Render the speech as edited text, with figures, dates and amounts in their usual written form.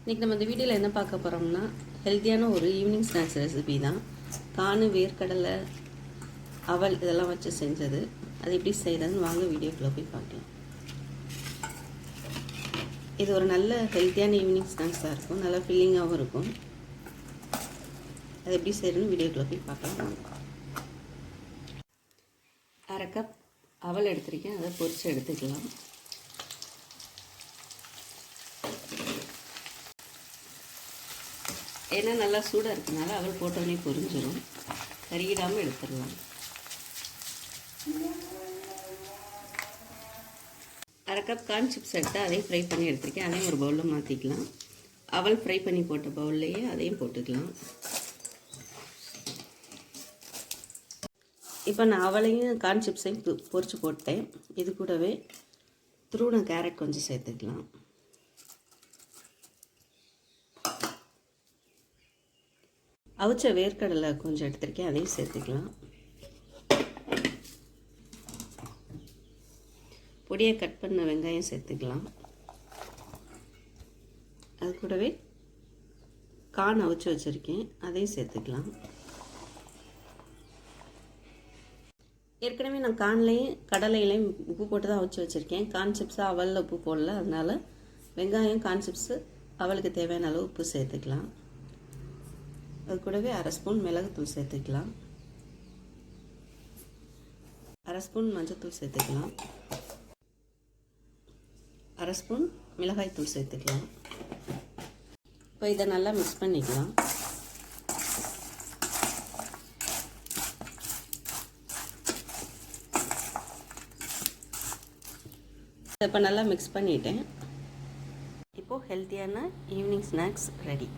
இன்றைக்கி நம்ம இந்த வீடியோவில் என்ன பார்க்க போகிறோம்னா ஹெல்த்தியான ஒரு ஈவினிங் ஸ்நாக்ஸ் ரெசிபி தான். காணு, வேர்க்கடலை, அவல் இதெல்லாம் வச்சு செஞ்சது. அது எப்படி செய்கிறதுன்னு வாங்க வீடியோக்குள்ளே போய் பார்க்கலாம். இது ஒரு நல்ல ஹெல்த்தியான ஈவினிங் ஸ்நாக்ஸாக இருக்கும், நல்லா ஃபில்லிங்காகவும் இருக்கும். அது எப்படி செய்கிறதுன்னு வீடியோக்குள்ளே போய் பார்க்கலாம். அரை கப் அவல் எடுத்திருக்கேன், அதை பொரித்து எடுத்துக்கலாம். ஏன்னா நல்லா சூடாக இருக்கனால அவல் போட்டோடனே பொரிஞ்சிடும், கருகிடாமல் எடுத்துடலாம். அரை கப் கார்ன் சிப்ஸ் எடுத்து அதையும் ஃப்ரை பண்ணி எடுத்துருக்கேன், அதையும் ஒரு பவுலில் மாற்றிக்கலாம். அவல் ஃப்ரை பண்ணி போட்ட பவுல்லையே அதையும் போட்டுக்கலாம். இப்போ நான் அவளையும் கார்ன் சிப்ஸையும் பொரித்து போட்டேன். இது கூடவே துருவின கேரட் கொஞ்சம் சேர்த்துக்கலாம். அவிச்ச வேர்க்கடலை கொஞ்சம் எடுத்துருக்கேன், அதையும் சேர்த்துக்கலாம். பொடியை கட் பண்ண வெங்காயம் சேர்த்துக்கலாம். அது கூடவே கார்ன் அவிச்சு வச்சுருக்கேன், அதையும் சேர்த்துக்கலாம். ஏற்கனவே நான் கார்ன்லேயும் கடலையிலையும் உப்பு போட்டு தான் அவிச்சு வச்சுருக்கேன். கார்ன் சிப்ஸு அவலில் உப்பு போடல, அதனால் வெங்காயம் கார்ன் சிப்ஸு அவளுக்கு தேவையான அளவு உப்பு சேர்த்துக்கலாம். அது கூடவே அரை ஸ்பூன் மிளகுத்தூள் சேர்த்துக்கலாம். அரை ஸ்பூன் மஞ்சத்தூள் சேர்த்துக்கலாம். அரை ஸ்பூன் மிளகாய்த்தூள் சேர்த்துக்கலாம். இப்போ இதை நல்லா மிக்ஸ் பண்ணிக்கலாம். இப்போ நல்லா மிக்ஸ் பண்ணிட்டேன். இப்போது ஹெல்த்தியான ஈவினிங் ஸ்நாக்ஸ் ரெடி.